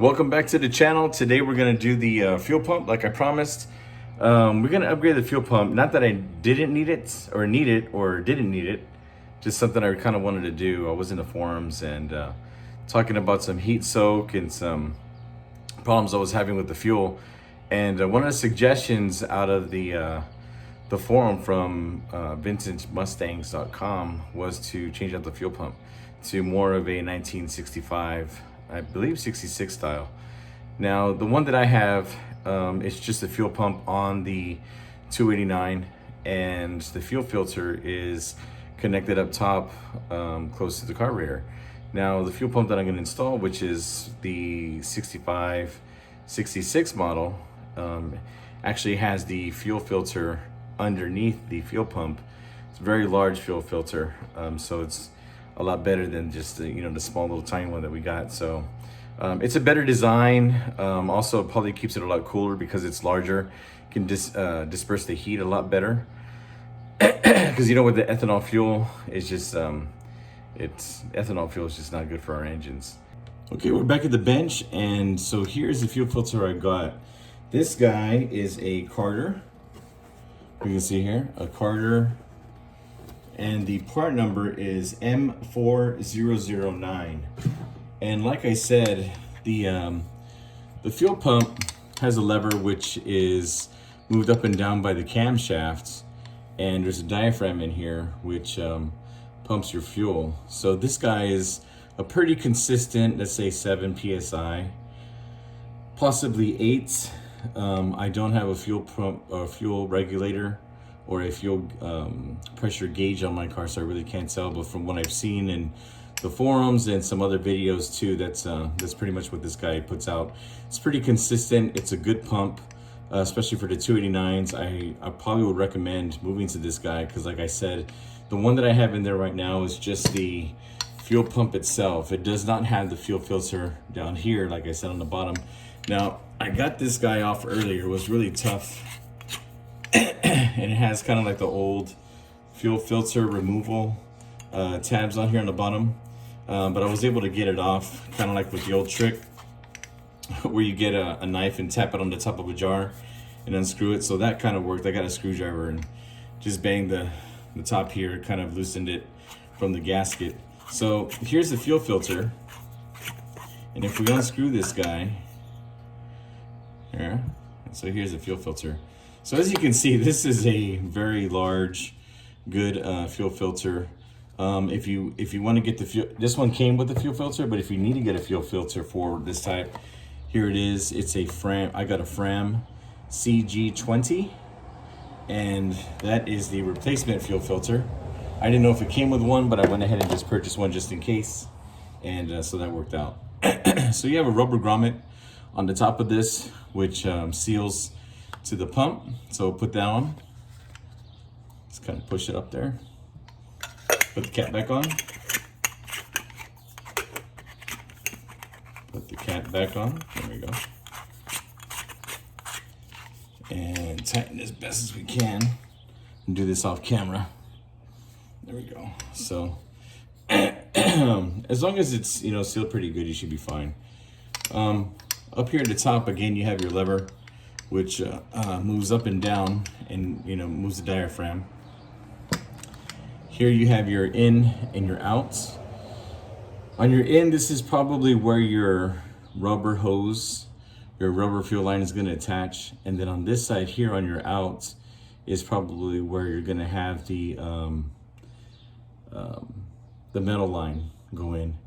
Welcome back to the channel. Today we're going to do the fuel pump like I promised. We're going to upgrade the fuel pump. Not that I didn't need it or didn't need it. Just something I kind of wanted to do. I was in the forums and talking about some heat soak and some problems I was having with the fuel. And one of the suggestions out of the forum from vintagemustangs.com was to change out the fuel pump to more of a 1965, I believe 66 style. Now the one that I have is just a fuel pump on the 289, and the fuel filter is connected up top close to the carburetor. Now the fuel pump that I'm going to install, which is the 66 model, actually has the fuel filter underneath the fuel pump. It's a very large fuel filter, so it's a lot better than just the small little tiny one that we got. So it's a better design. Also probably keeps it a lot cooler because it's larger, can disperse the heat a lot better. Because with the ethanol fuel, it's just ethanol fuel is just not good for our engines. Okay, we're back at the bench, and so here's the fuel filter I got. This guy is a Carter. You can see here a Carter, and the part number is M4009. And like I said, the fuel pump has a lever which is moved up and down by the camshafts, and there's a diaphragm in here which pumps your fuel. So this guy is a pretty consistent, let's say 7 psi, possibly 8. I don't have a fuel pump or fuel regulator or a fuel pressure gauge on my car, so I really can't tell. But from what I've seen in the forums and some other videos too, that's pretty much what this guy puts out. It's pretty consistent. It's a good pump, especially for the 289s. I probably would recommend moving to this guy because, like I said, the one that I have in there right now is just the fuel pump itself. It does not have the fuel filter down here, like I said, on the bottom. Now, I got this guy off earlier. It was really tough. And it has kind of like the old fuel filter removal tabs on here on the bottom. But I was able to get it off, kind of like with the old trick where you get a knife and tap it on the top of a jar and unscrew it. So that kind of worked. I got a screwdriver and just banged the top here, kind of loosened it from the gasket. So here's the fuel filter. And if we unscrew this guy, here, so here's the fuel filter. So as you can see, this is a very large, good fuel filter. If you want to get the fuel, this one came with the fuel filter, but if you need to get a fuel filter for this type, here it is. It's a Fram. I got a Fram CG20, and that is the replacement fuel filter. I didn't know if it came with one, but I went ahead and just purchased one just in case, and so that worked out. So you have a rubber grommet on the top of this, which seals to the pump. So put that on. Just kind of push it up there. Put the cap back on. Put the cap back on. There we go. And tighten as best as we can. And do this off camera. There we go. So as long as it's sealed pretty good, you should be fine. Up here at the top, again, you have your lever, which moves up and down and moves the diaphragm. Here you have your in and your outs. On your in, this is probably where your rubber hose, your rubber fuel line is going to attach, and then on this side here on your outs is probably where you're going to have the metal line go in.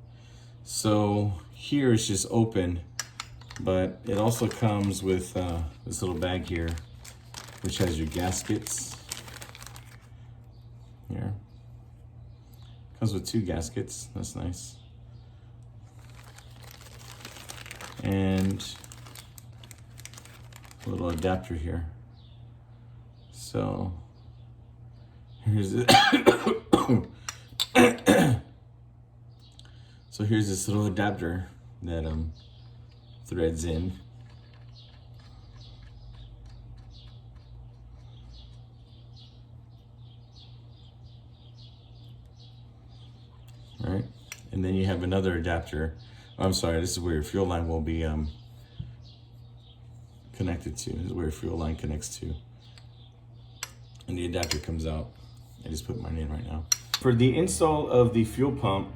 So here it's just open, but it also comes with this little bag here, which has your gaskets. Here. Comes with 2 gaskets, that's nice. And a little adapter here. So here's it. So here's this little adapter that threads in. Right? And then you have another adapter I'm sorry, this is where your fuel line will be connected to. This is where your fuel line connects to. And the adapter comes out. I just put mine in right now. For the install of the fuel pump,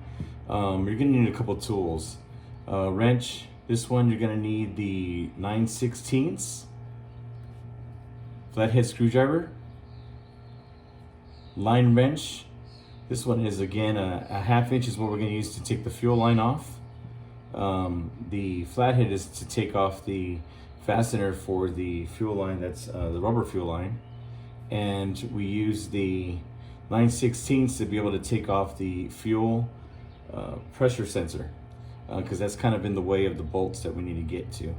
you're gonna need a couple tools. Wrench, this one you're gonna need the 9/16 flathead screwdriver. Line wrench, this one is again a 1/2 inch is what we're gonna use to take the fuel line off. The flathead is to take off the fastener for the fuel line, that's the rubber fuel line. And we use the 9/16 to be able to take off the fuel pressure sensor, because that's kind of in the way of the bolts that we need to get to.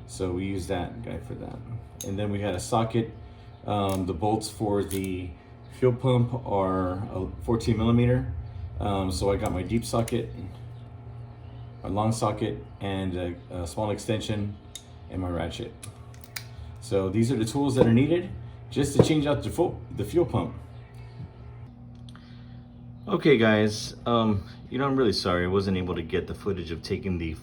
So we use that guy for that. And then we had a socket. The bolts for the fuel pump are a 14 millimeter. So I got my deep socket, a long socket, and a small extension, and my ratchet. So these are the tools that are needed just to change out the fuel pump. Okay guys, I'm really sorry I wasn't able to get the footage of taking the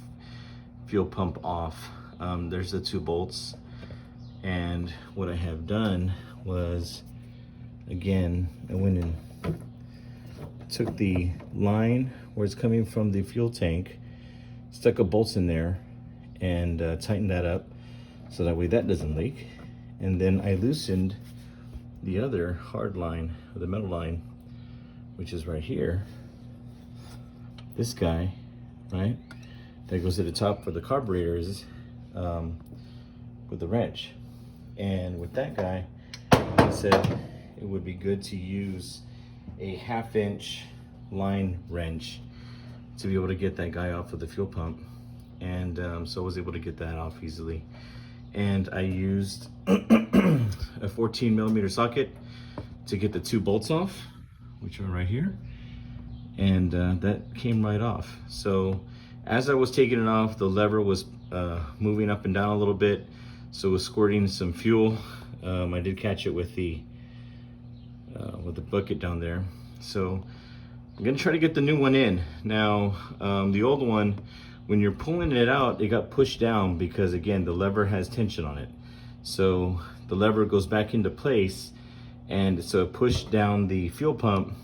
fuel pump off. There's the 2 bolts, and what I have done was, again, I went and took the line where it's coming from the fuel tank, stuck a bolts in there, and tightened that up so that way that doesn't leak. And then I loosened the other hard line, or the metal line, which is right here. This guy, right? That goes to the top for the carburetors with the wrench. And with that guy, I said it would be good to use a 1/2 inch line wrench to be able to get that guy off of the fuel pump. And so I was able to get that off easily. And I used a 14 millimeter socket to get the 2 bolts off, which are right here. And that came right off. So as I was taking it off, the lever was moving up and down a little bit, so it was squirting some fuel. I did catch it with the bucket down there. So I'm gonna try to get the new one in. Now, the old one, when you're pulling it out, it got pushed down because, again, the lever has tension on it. So the lever goes back into place, and so it pushed down the fuel pump,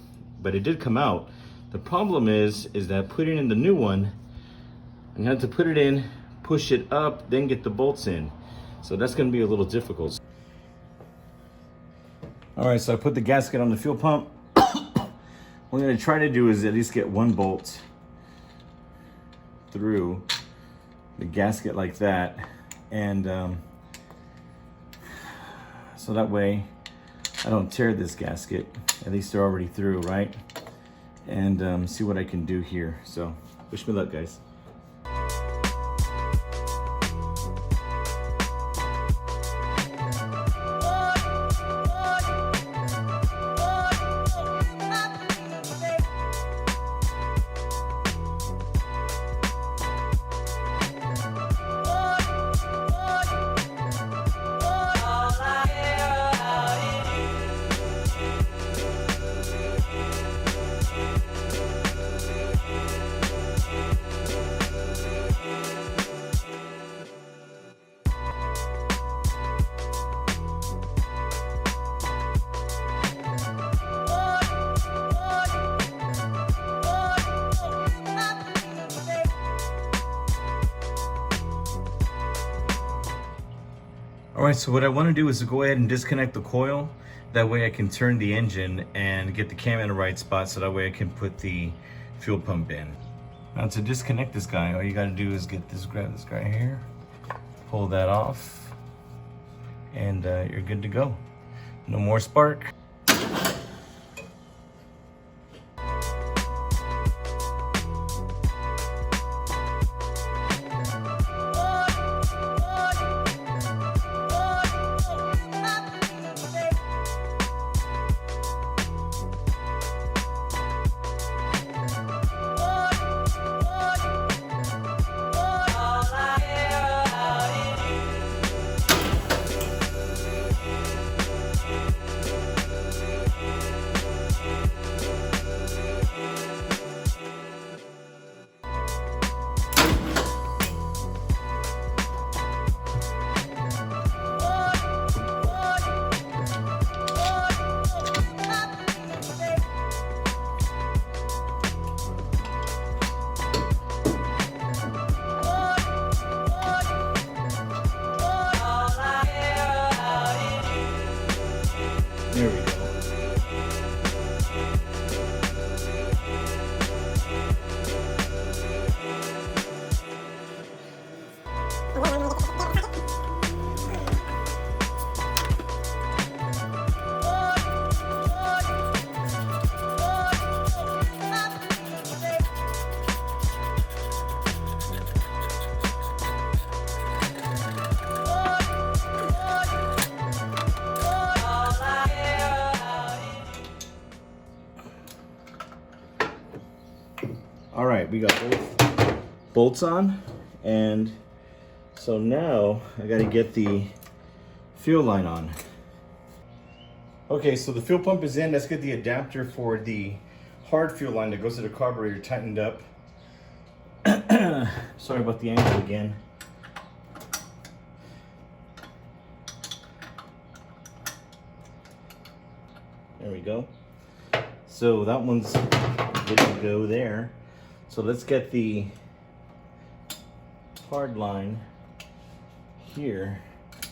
but it did come out. The problem is that putting in the new one, I'm gonna have to put it in, push it up, then get the bolts in. So that's gonna be a little difficult. All right, so I put the gasket on the fuel pump. What I'm gonna try to do is at least get 1 bolt through the gasket like that. And so that way I don't tear this gasket. At least they're already through, right? And see what I can do here. So wish me luck, guys. All right, so what I want to do is to go ahead and disconnect the coil. That way I can turn the engine and get the cam in the right spot, so that way I can put the fuel pump in. Now to disconnect this guy, all you got to do is grab this guy here, pull that off, and you're good to go. No more spark. All right, we got both bolts on, and so now I got to get the fuel line on. Okay, so the fuel pump is in. Let's get the adapter for the hard fuel line that goes to the carburetor tightened up. Sorry about the angle again. There we go. So that one's good to go there. So let's get the hard line here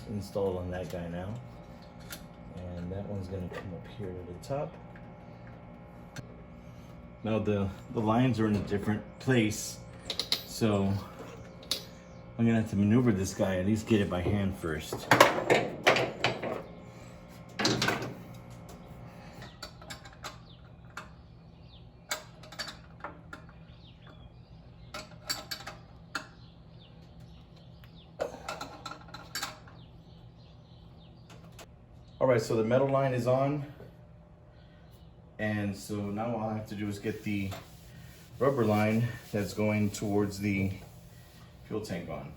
installed on that guy now. And that one's gonna come up here to the top. Now the lines are in a different place, so I'm gonna have to maneuver this guy, at least get it by hand first. All right, so the metal line is on. And so now all I have to do is get the rubber line that's going towards the fuel tank on.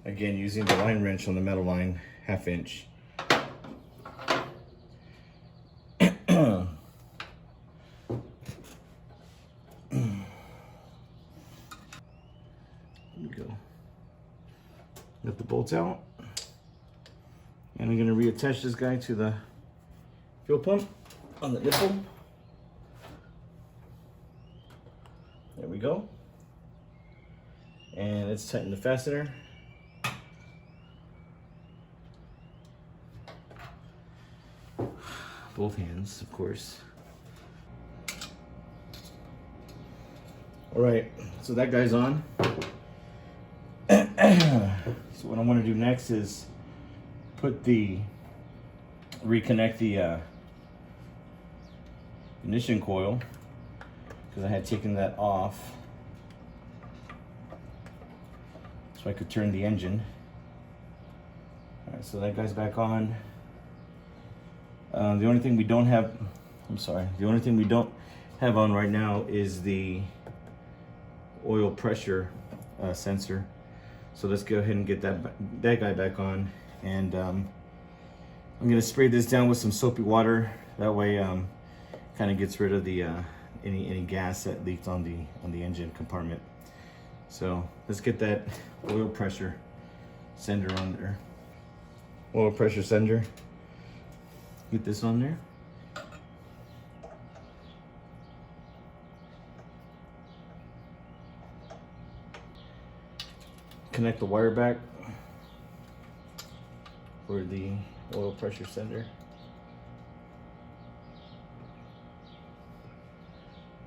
Again, using the line wrench on the metal line, 1/2 inch. There we go. Get the bolts out. And I'm going to reattach this guy to the fuel pump on the nipple. There we go. And let's tighten the fastener. Both hands, of course. All right, so that guy's on. So what I want to do next is reconnect the ignition coil, because I had taken that off so I could turn the engine. All right, so that guy's back on. The only thing we don't have, the only thing we don't have on right now is the oil pressure sensor. So let's go ahead and get that guy back on. And I'm gonna spray this down with some soapy water. That way, kind of gets rid of the any gas that leaked on the engine compartment. So let's get that oil pressure sender on there. Oil pressure sender. Get this on there. Connect the wire back for the oil pressure sender.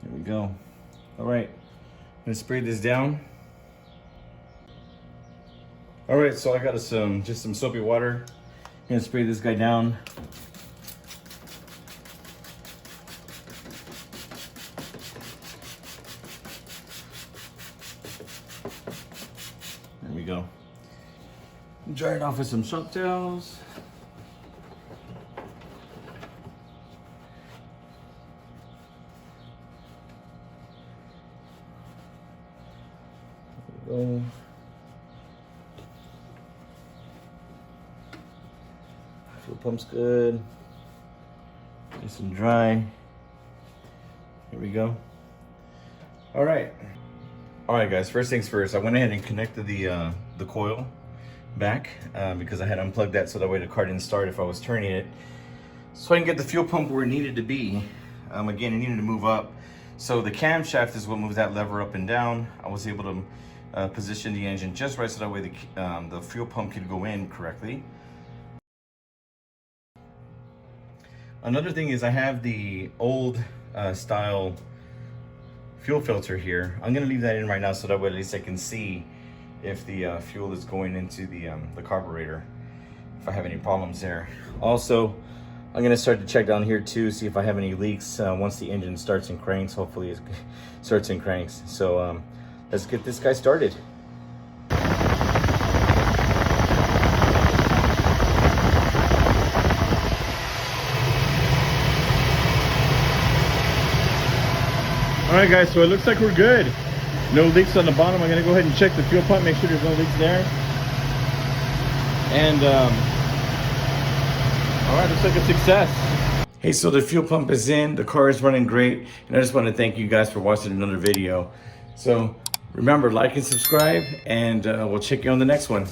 There we go. All right, I'm gonna spray this down. All right, so I got just some soapy water. I'm gonna spray this guy down. There we go. Dry it off with some shop towels. There we go. Fuel pump's good. Nice and dry. Here we go. All right. All right, guys. First things first. I went ahead and connected the coil back because I had unplugged that so that way the car didn't start if I was turning it. So I can get the fuel pump where it needed to be. Again, it needed to move up. So the camshaft is what moves that lever up and down. I was able to position the engine just right so that way the fuel pump could go in correctly. Another thing is I have the old style fuel filter here. I'm gonna leave that in right now so that way at least I can see if the fuel is going into the carburetor, if I have any problems there. Also, I'm gonna start to check down here too, see if I have any leaks once the engine starts and cranks. Hopefully it starts and cranks. So let's get this guy started. All right, guys, so it looks like we're good. No leaks on the bottom. I'm gonna go ahead and check the fuel pump, make sure there's no leaks there. And all right, looks like a success. Hey, so the fuel pump is in, the car is running great, and I just want to thank you guys for watching another video. So remember, like and subscribe, and we'll check you on the next one.